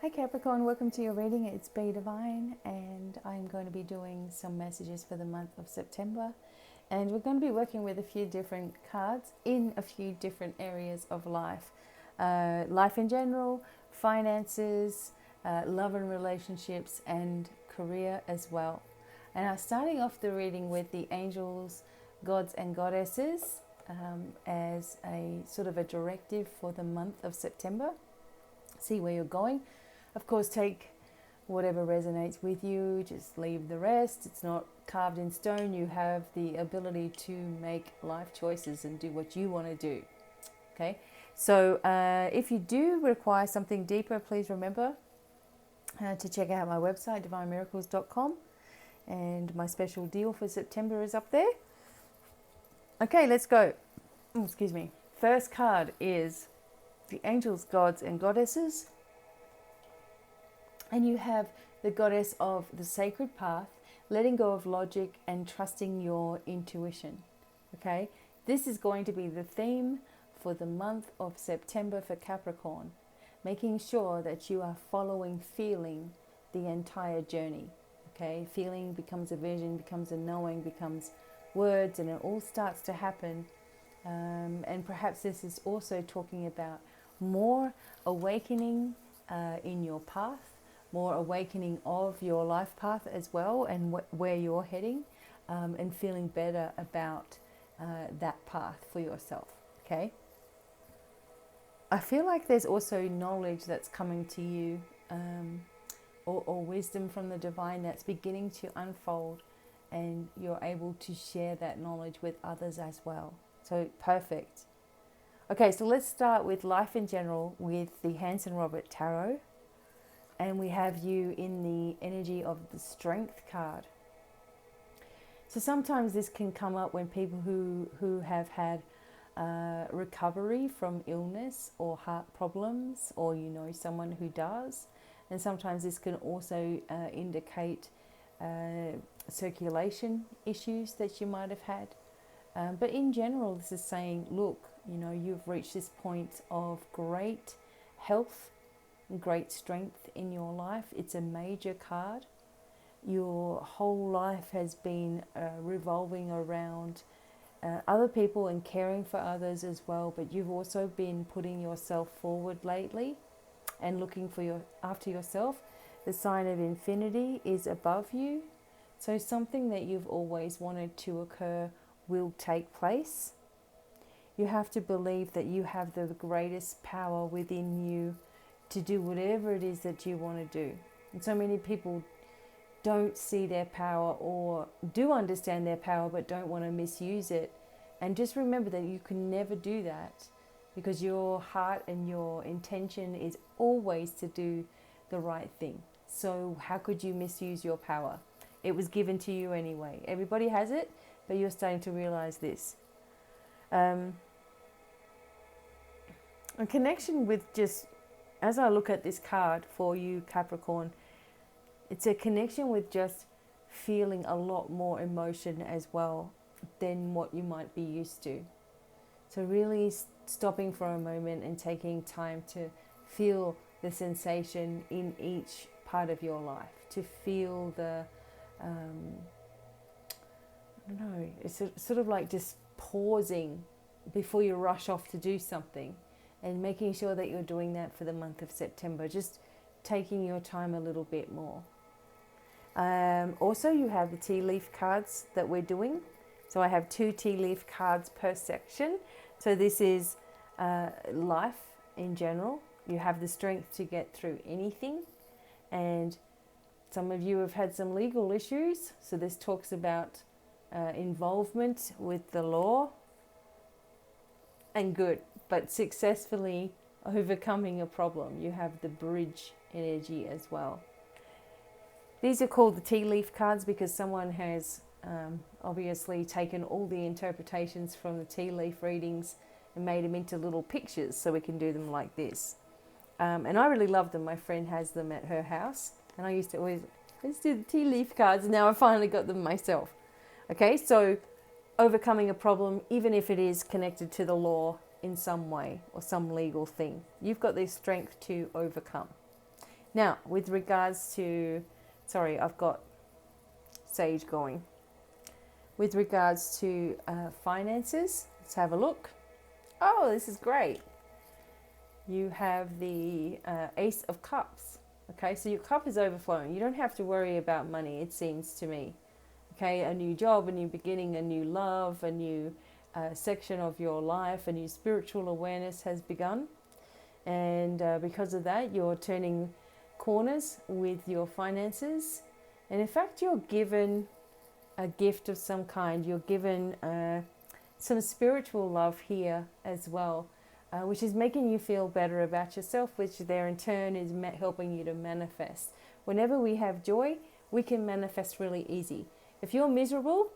Hi Capricorn, welcome to your reading. It's BDevine and I'm going to be doing some messages for the month of September, and we're going to be working with a few different cards in a few different areas of life. Life in general, finances, love and relationships, and career as well. And I'm starting off the reading with the angels, gods and goddesses as a sort of a directive for the month of September. See where you're going. Of course, take whatever resonates with you, just leave the rest. It's not carved in stone. You have the ability to make life choices and do what you want to do. Okay, so if you do require something deeper, please remember to check out my website, devinemiracles.com, and my special deal for September is up there. Okay, let's go. Oh, excuse me. First card is the angels, gods and goddesses. And you have the goddess of the sacred path, letting go of logic and trusting your intuition. Okay, this is going to be the theme for the month of September for Capricorn, making sure that you are following feeling the entire journey. Okay, feeling becomes a vision, becomes a knowing, becomes words, and it all starts to happen. And perhaps this is also talking about more awakening in your path, more awakening of your life path as well, and where you're heading, and feeling better about that path for yourself. Okay, I feel like there's also knowledge that's coming to you, or wisdom from the divine that's beginning to unfold, and you're able to share that knowledge with others as well. So perfect. Okay, so let's start with life in general with the Hanson Robert Tarot. And we have you in the energy of the Strength card. So sometimes this can come up when people who have had recovery from illness or heart problems, or you know someone who does. And sometimes this can also indicate circulation issues that you might have had. But in general, this is saying, look, you know, you've reached this point of great health, great strength in your life. It's a major card. Your whole life has been revolving around other people and caring for others as well, but you've also been putting yourself forward lately and looking for after yourself. The sign of infinity is above you, so something that you've always wanted to occur will take place. You have to believe that you have the greatest power within you to do whatever it is that you want to do. And so many people don't see their power, or do understand their power but don't want to misuse it. And just remember that you can never do that, because your heart and your intention is always to do the right thing. So how could you misuse your power? It was given to you anyway. Everybody has it, but you're starting to realize this. A connection with, just as I look at this card for you, Capricorn, it's a connection with just feeling a lot more emotion as well than what you might be used to. So really stopping for a moment and taking time to feel the sensation in each part of your life, to feel the, I don't know, it's sort of like just pausing before you rush off to do something, and making sure that you're doing that for the month of September, just taking your time a little bit more. Also, you have the tea leaf cards that we're doing. So I have 2 tea leaf cards per section. So this is life in general. You have the strength to get through anything. And some of you have had some legal issues. So this talks about involvement with the law. And good, but successfully overcoming a problem. You have the bridge energy as well. These are called the tea leaf cards because someone has obviously taken all the interpretations from the tea leaf readings and made them into little pictures, so we can do them like this. And I really love them. My friend has them at her house, and I used to always, let's do the tea leaf cards, and now I finally got them myself. Okay, so overcoming a problem, even if it is connected to the law in some way or some legal thing, you've got the strength to overcome. Now, with regards to, sorry, I've got Sage going. With regards to finances, let's have a look. Oh, this is great. You have the Ace of Cups. Okay, so your cup is overflowing. You don't have to worry about money, it seems to me. Okay, a new job, a new beginning, a new love, a new section of your life, a new spiritual awareness has begun. And because of that, you're turning corners with your finances. And in fact, you're given a gift of some kind. You're given some spiritual love here as well, which is making you feel better about yourself, which there in turn is helping you to manifest. Whenever we have joy, we can manifest really easy. If you're miserable,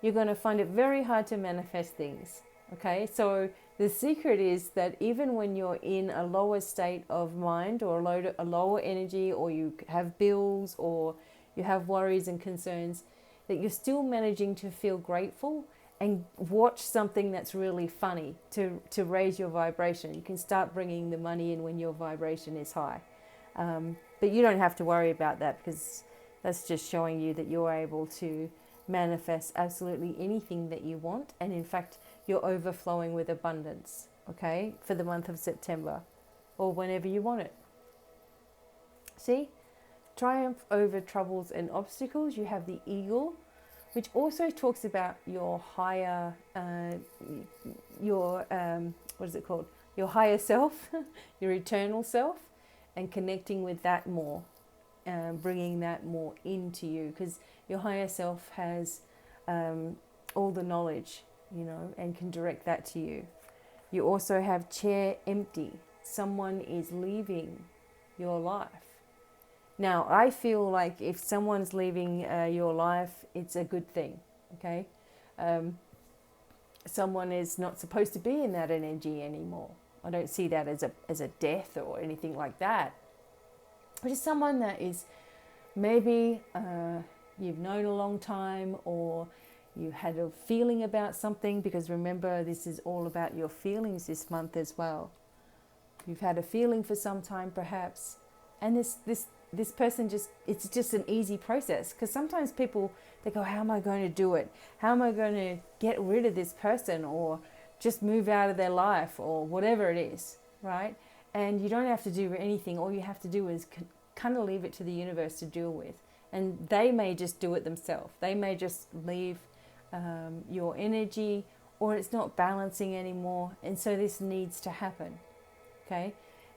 you're going to find it very hard to manifest things. Okay, so the secret is that even when you're in a lower state of mind or a lower energy, or you have bills or you have worries and concerns, that you're still managing to feel grateful and watch something that's really funny to raise your vibration. You can start bringing the money in when your vibration is high. But you don't have to worry about that, because that's just showing you that you're able to manifest absolutely anything that you want. And in fact, you're overflowing with abundance, okay, for the month of September or whenever you want it. See? Triumph over troubles and obstacles. You have the eagle, which also talks about your higher, what is it called? Your higher self, your eternal self, and connecting with that more, bringing that more into you, because your higher self has all the knowledge, you know, and can direct that to you. You also have chair empty. Someone is leaving your life. Now, I feel like if someone's leaving your life, it's a good thing, okay? Someone is not supposed to be in that energy anymore. I don't see that as a death or anything like that. But it's someone that is maybe you've known a long time, or you had a feeling about something, because remember, this is all about your feelings this month as well. You've had a feeling for some time perhaps, and this person it's just an easy process, because sometimes people, they go, how am I going to do it? How am I going to get rid of this person, or just move out of their life, or whatever it is, right? And you don't have to do anything. All you have to do is kind of leave it to the universe to deal with. And they may just do it themselves. They may just leave your energy, or it's not balancing anymore. And so this needs to happen, okay?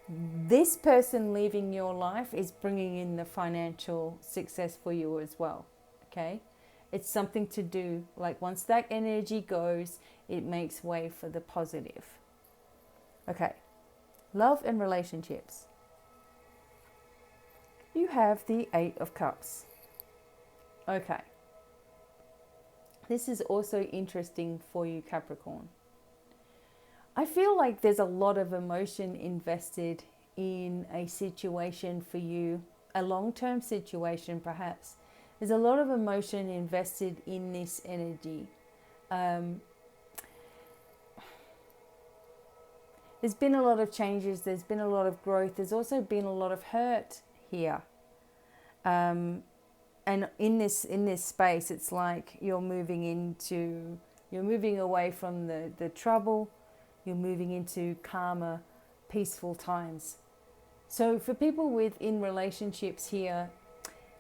This person leaving your life is bringing in the financial success for you as well, okay? It's something to do, like once that energy goes, it makes way for the positive. Okay, love and relationships. You have the Eight of Cups. Okay. This is also interesting for you, Capricorn. I feel like there's a lot of emotion invested in a situation for you, a long-term situation perhaps. There's a lot of emotion invested in this energy. There's been a lot of changes. There's been a lot of growth. There's also been a lot of hurt here. And in this space, it's like you're moving away from the trouble. You're moving into calmer, peaceful times. So for people in relationships here,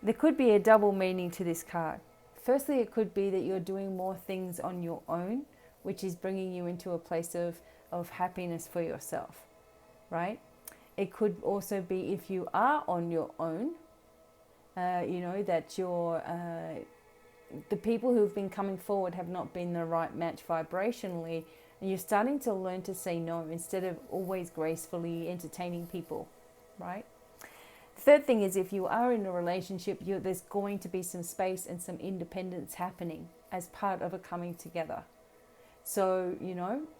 there could be a double meaning to this card. Firstly, it could be that you're doing more things on your own, which is bringing you into a place of happiness for yourself, right? It could also be if you are on your own, that the people who've been coming forward have not been the right match vibrationally, and you're starting to learn to say no instead of always gracefully entertaining people, right? The third thing is, if you are in a relationship, there's going to be some space and some independence happening as part of a coming together. So,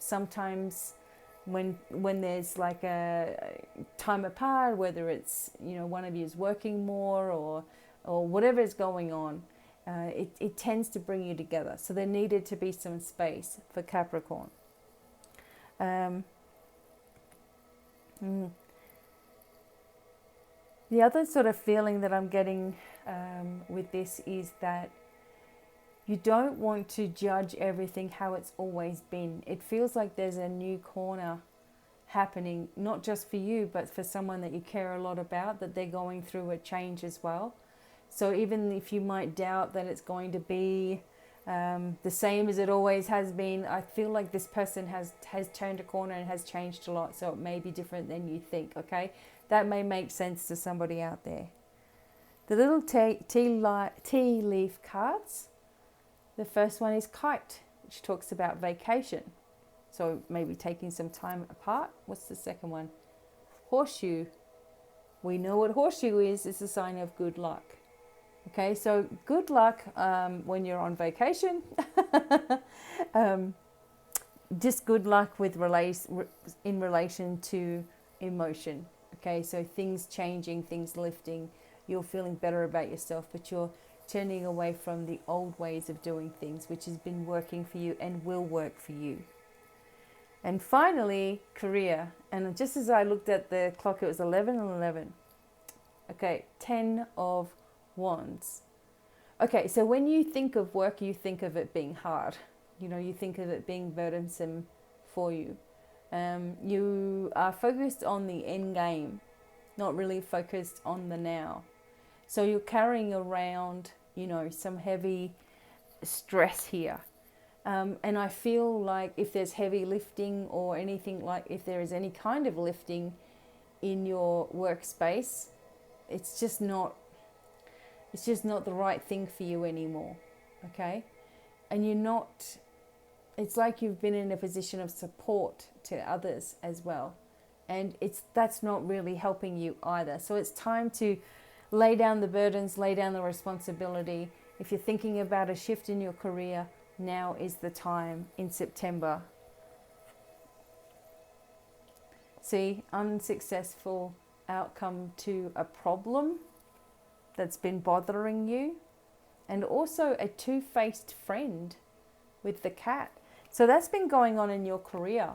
sometimes when there's like a time apart, whether it's, one of you is working more or whatever is going on, it tends to bring you together. So there needed to be some space for Capricorn. The other sort of feeling that I'm getting with this is that you don't want to judge everything how it's always been. It feels like there's a new corner happening, not just for you, but for someone that you care a lot about, that they're going through a change as well. So even if you might doubt that it's going to be the same as it always has been, I feel like this person has turned a corner and has changed a lot. So it may be different than you think, okay? That may make sense to somebody out there. The little tea leaf cards, the first one is kite, which talks about vacation. So maybe taking some time apart. What's the second one? Horseshoe. We know what horseshoe is. It's a sign of good luck. Okay, so good luck when you're on vacation. Just good luck with in relation to emotion. Okay, so things changing, things lifting. You're feeling better about yourself, but you're turning away from the old ways of doing things, which has been working for you and will work for you. And finally, career. And just as I looked at the clock, it was 11 and 11. Okay, 10 of Wands. Okay, so when you think of work, you think of it being hard. You know, you think of it being burdensome for you. You are focused on the end game, not really focused on the now. So you're carrying around, you know, some heavy stress here. And I feel like if there's heavy lifting or anything, like if there is any kind of lifting in your workspace, it's just not the right thing for you anymore, okay? And you're not, it's like you've been in a position of support to others as well. And that's not really helping you either. So it's time to lay down the burdens, lay down the responsibility. If you're thinking about a shift in your career, now is the time in September. See, unsuccessful outcome to a problem that's been bothering you, and also a two-faced friend with the cat. So that's been going on in your career.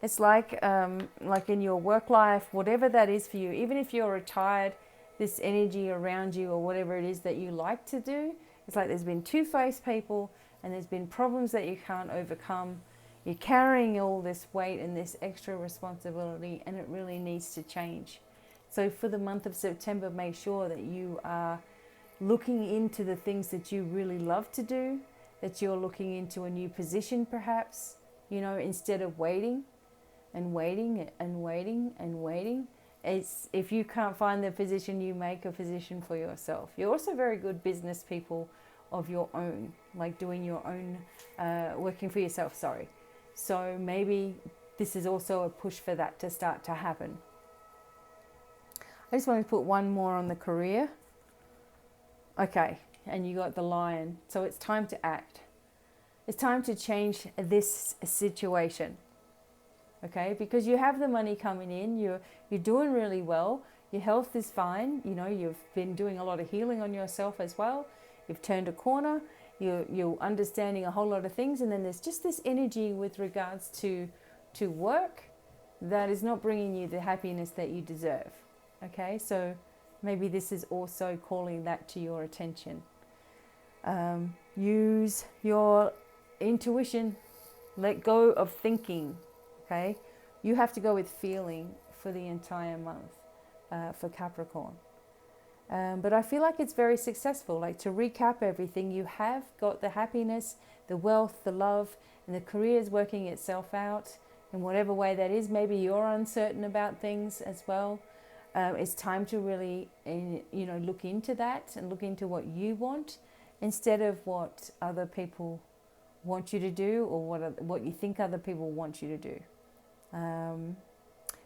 It's like in your work life, whatever that is for you, even if you're retired, this energy around you or whatever it is that you like to do, it's like there's been two-faced people and there's been problems that you can't overcome. You're carrying all this weight and this extra responsibility, and it really needs to change. So for the month of September, make sure that you are looking into the things that you really love to do, that you're looking into a new position perhaps, you know, instead of waiting and waiting and waiting and waiting. It's, if you can't find the position, you make a position for yourself. You're also very good business people of your own, like doing your own, working for yourself, sorry. So maybe this is also a push for that to start to happen. I just want to put one more on the career. Okay, and you got the lion. So it's time to act. It's time to change this situation. Okay, because you have the money coming in, you're doing really well, your health is fine, you know, you've been doing a lot of healing on yourself as well, you've turned a corner, you're understanding a whole lot of things, and then there's just this energy with regards to work that is not bringing you the happiness that you deserve. Okay, so maybe this is also calling that to your attention. Use your intuition, let go of thinking. Okay, you have to go with feeling for the entire month for Capricorn. But I feel like it's very successful. Like, to recap everything, you have got the happiness, the wealth, the love, and the career is working itself out in whatever way that is. Maybe you're uncertain about things as well. It's time to really, look into that and look into what you want instead of what other people want you to do, or what you think other people want you to do.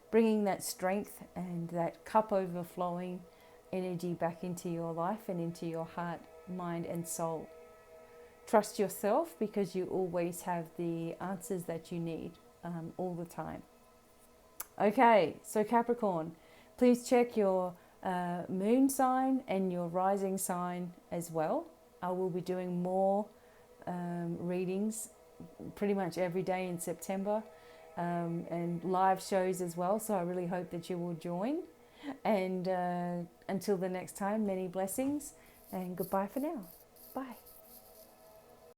Bringing that strength and that cup overflowing energy back into your life and into your heart, mind and soul. Trust yourself, because you always have the answers that you need all the time. Okay, so Capricorn, please check your moon sign and your rising sign as well. I will be doing more readings pretty much every day in September, and live shows as well, so I really hope that you will join. And until the next time, many blessings and goodbye for now. Bye.